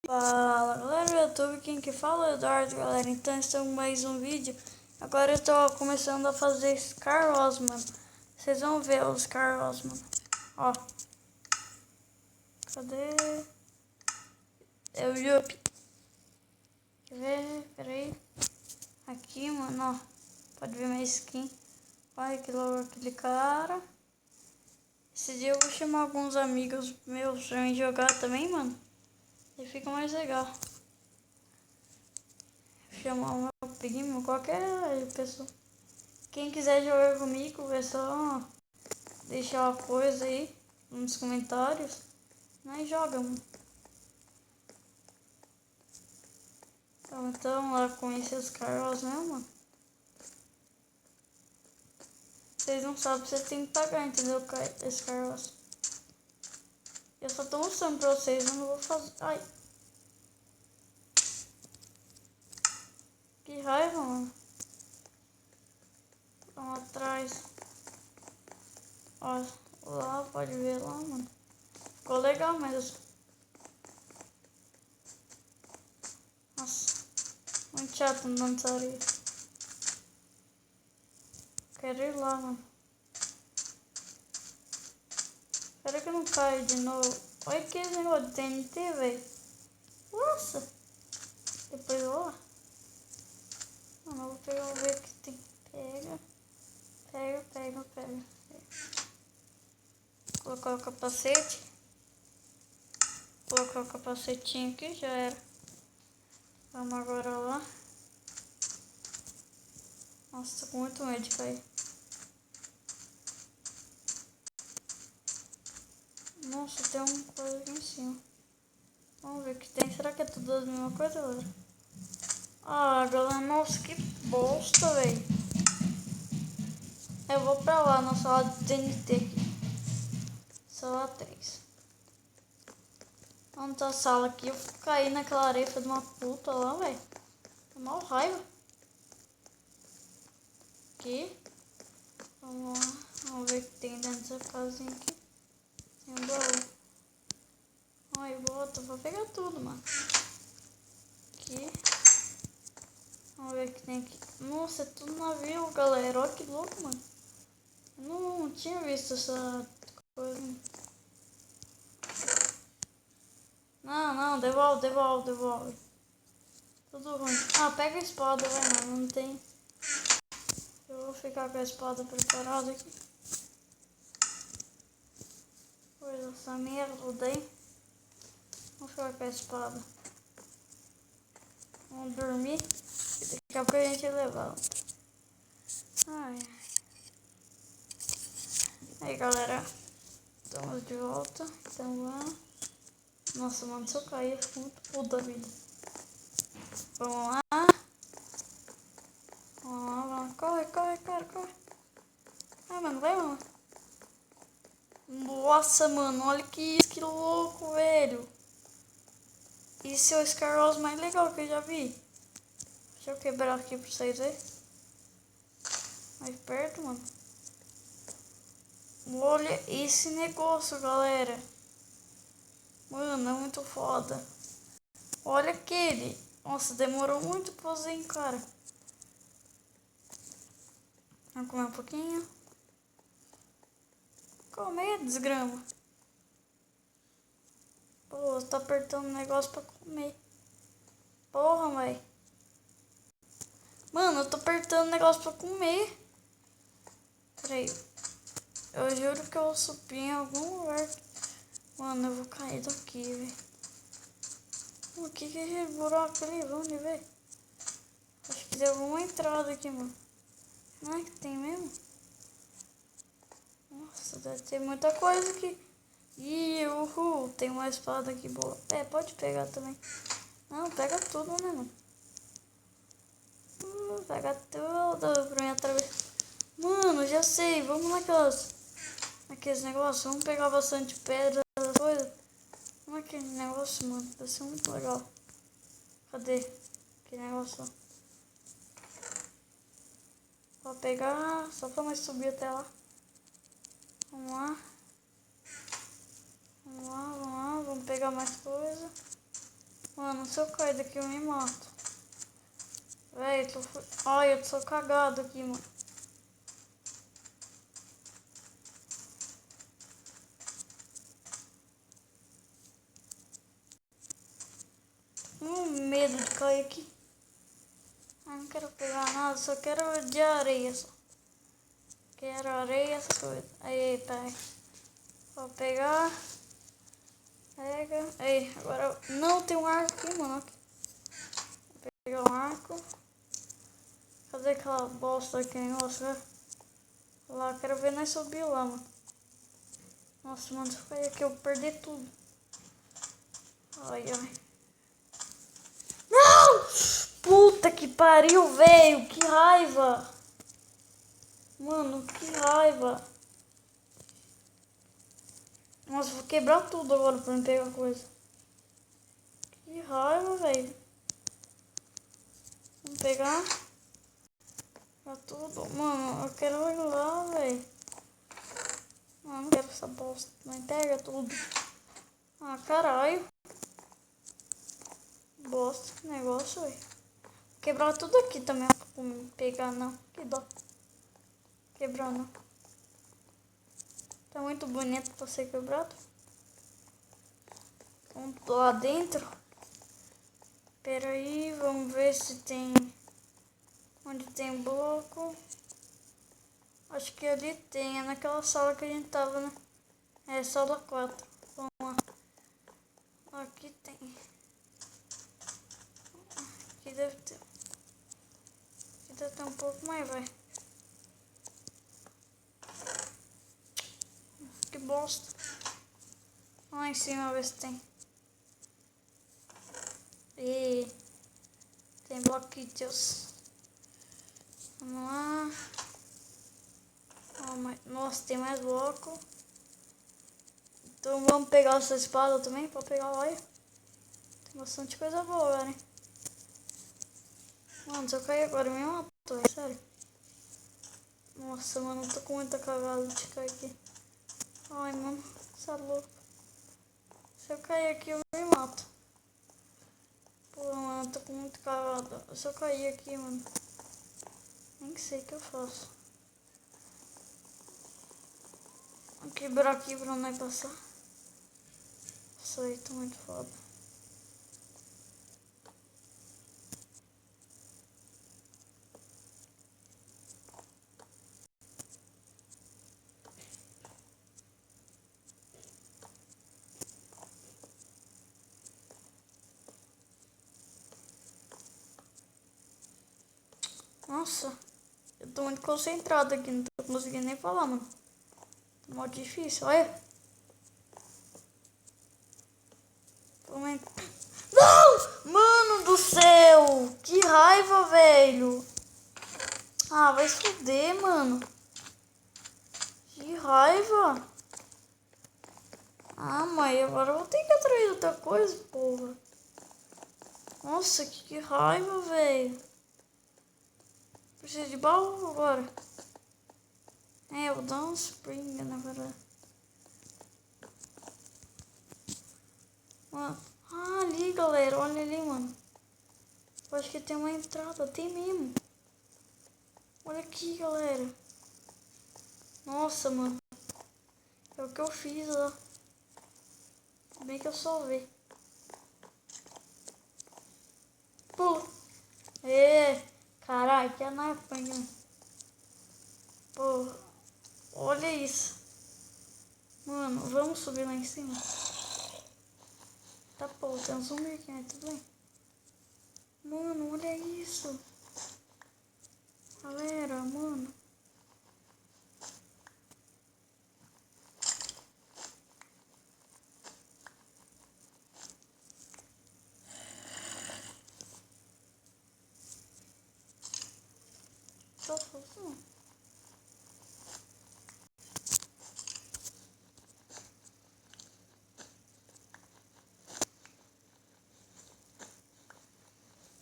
Fala galera do YouTube, quem que fala é o Eduardo, galera. Então estamos em mais um vídeo. Agora eu tô começando a fazer Scar Wars, mano. Vocês vão ver os Scar Wars, mano. Ó, cadê? É o Yuppie. Quer ver? Pera aí. Aqui, mano, ó. Pode ver minha skin. Olha que louco aquele cara. Esse dia eu vou chamar alguns amigos meus pra mim jogar também, mano. E fica mais legal. Chamar o meu primo, qualquer pessoa. Quem quiser jogar comigo, é só deixar uma coisa aí nos comentários. Nós jogamos. Então lá conhecer os caras, né, mano? Vocês não sabem, vocês têm que pagar, entendeu? Esse caras. Eu só tô mostrando pra vocês, eu não vou fazer. Ai. Que raiva, mano. Vamos atrás. Ó, lá, pode ver lá, mano. Ficou legal mesmo. Nossa, muito chato andando nessa areia. Quero ir lá, mano. Espera que eu não caia de novo. Olha que negócio de TNT, velho. Nossa. Depois eu vou lá. Mano, eu vou pegar o ver que tem. Pega. Colocar o capacete. Colocar o capacetinho aqui, já era. Vamos agora lá. Nossa, tô com muito medo de cair. Nossa, tem uma coisa aqui em cima. Vamos ver o que tem. Será que é tudo a mesma coisa, galera? Ah, galera, nossa, que bosta, velho. Eu vou pra lá, na sala de TNT aqui. Sala 3. Onde tá a sala aqui? Eu caí naquela areia de uma puta lá, velho. Tô mal raiva. Aqui. Vamos lá. Vamos ver o que tem dentro dessa casinha aqui. Tem um baú. Ai, bota. Vou pegar tudo, mano. Aqui. Vamos ver o que tem aqui. Nossa, é tudo navio, galera. Olha que louco, mano. Eu não tinha visto essa coisa. Não, devolve. Tudo ruim. Ah, pega a espada, vai, mano. Não tem. Eu vou ficar com a espada preparada aqui. Coisa essa merda aí. Vou ficar com a espada. Vamos dormir. Daqui a pouco a gente levanta. Ai. Aí, galera. Estamos de volta. Então lá. Nossa, mano, se eu cair, eu fico muito puto da vida. Vamos lá. Corre. Ai, mano, vai, mano. Nossa, mano, olha que isso, que louco, velho. Esse é o Scar Wars mais legal que eu já vi. Deixa eu quebrar aqui pra vocês verem. Mais perto, mano. Olha esse negócio, galera. Mano, é muito foda. Olha aquele. Nossa, demorou muito pra fazer, hein, cara. Vamos comer um pouquinho. Comer, desgrama. Pô, tá apertando o negócio pra comer. Porra, véi. Mano, eu tô apertando o negócio pra comer. Peraí. Eu juro que eu vou subir em algum lugar. Mano, eu vou cair daqui, velho. O que é esse buraco ali? Vamos ver. Acho que deu alguma entrada aqui, mano. Não é que tem mesmo? Nossa, deve ter muita coisa aqui. Ih, uhul, tem uma espada aqui boa. É, pode pegar também. Não, pega tudo, né, mano? Pega tudo pra mim atravessar. Mano, já sei, vamos naqueles negócios. Vamos pegar bastante pedra, coisa. Como é aquele negócio, mano? Deve ser muito legal. Cadê aquele negócio lá? Vou pegar, só pra nós subir até lá. Vamos lá, vamos pegar mais coisa. Mano, se eu cair daqui eu me mato. Véi, ai, eu tô cagado aqui, mano. Medo de cair aqui. Ah, não quero pegar nada, só quero de areia só. Quero areia, essas coisas. Eita, vou pegar. Pega. Ei, agora não tem um arco aqui, mano. Vou pegar um arco. Cadê aquela bosta aqui, negócio? Lá, quero ver nós subir lá, mano. Nossa, mano, se eu cair aqui eu vou perder tudo. Ai, ai. Não! Puta que pariu, velho. Que raiva. Mano, que raiva. Nossa, vou quebrar tudo agora pra não pegar coisa. Que raiva, velho. Vamos pegar. Pra tudo. Mano, eu quero ir lá, velho. Ah, não quero essa bosta. Mas pega tudo. Ah, caralho. Bosta, que negócio, velho. Quebrar tudo aqui também. Pra me pegar, não. Que dó. Quebrar, não. Tá muito bonito pra ser quebrado. Vamos lá dentro. Pera aí, vamos ver se tem... Onde tem bloco. Acho que ali tem. É naquela sala que a gente tava, né? É, sala 4. Vamos lá. Aqui tem. Aqui deve ter. Aqui deve ter um pouco mais, vai. Que bosta. Lá em cima ver se tem. E tem bloquitos. Vamos lá. Nossa, tem mais bloco. Então vamos pegar essa espada também. Pra pegar lá. Tem bastante coisa boa, né? Mano, se eu cair agora eu me mato, é sério. Nossa, mano, eu tô com muita cagada de cair aqui. Ai, mano, você é louco. Se eu cair aqui eu me mato. Pô, mano, eu tô com muito cagada. Se eu cair aqui, mano, nem sei o que eu faço. Vou quebrar aqui pra não passar. Isso aí tá muito foda. Nossa, eu tô muito concentrado aqui, não tô conseguindo nem falar, mano. Tá mó difícil, olha. Não! Mano do céu! Que raiva, velho! Ah, vai se fuder, mano. Que raiva! Ah, mãe, agora eu vou ter que atrair outra coisa, porra. Nossa, que raiva, velho. Precisa de baú agora. É, eu vou dar um spring, na verdade. Mano. Ah, ali, galera. Olha ali, mano. Eu acho que tem uma entrada. Tem mesmo. Olha aqui, galera. Nossa, mano. É o que eu fiz, ó. Bem que eu salvei. Pula. Caralho, que anapanha. Pô, olha isso. Mano, vamos subir lá em cima. Tá, pô, tem um zumbi aqui, né? Tudo bem. Mano, olha isso. Galera, mano. Tô fazendo.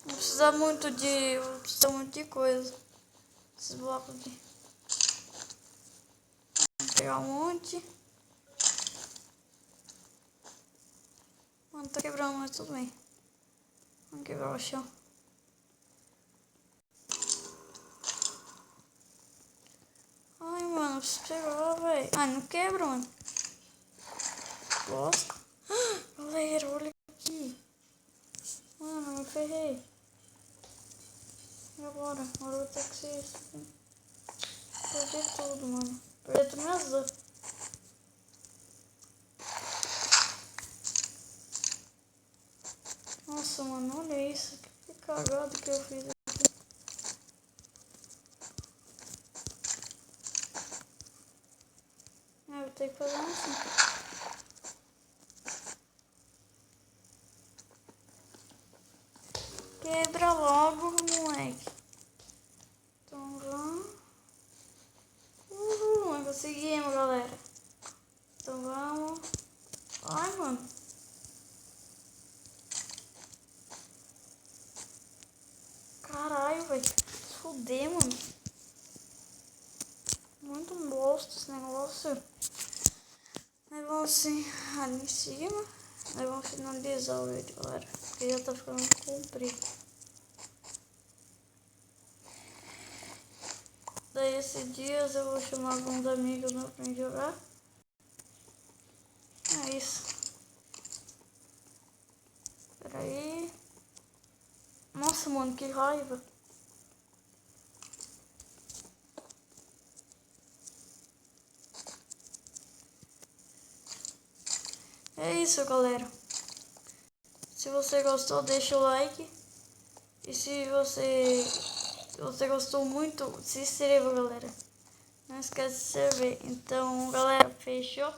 Não precisa muito de... Não precisa muito de coisa. Esses blocos aqui. Vou pegar um monte. Mano, tá quebrando, mas tudo bem. Vamos quebrar o chão. Ai, mano, você pegou, velho. Ai, não quebra, mano. Bosta. Galera, olha aqui. Mano, me ferrei. E agora? Agora eu vou ter que ser isso aqui. Perdi tudo, mano. Perdi tudo minhas dores. Nossa, mano, olha isso. Que cagada que eu fiz aqui. Ah, vou ter que fazer assim. Quebra logo, moleque. Então vamos. Conseguimos, galera. Então vamos. Ai, mano. Caralho, velho. Fudeu, mano. Muito bosta esse negócio. Aí vamos assim, ali em cima. Aí vamos finalizar o vídeo, galera. Porque já tá ficando comprido. Daí esses dias eu vou chamar alguns amigos meus pra gente jogar. É isso. Pera aí. Nossa, mano, que raiva. É isso, galera. Se você gostou, deixa o like. E se você gostou muito, se inscreva, galera. Não esquece de se inscrever. Então, galera, fechou?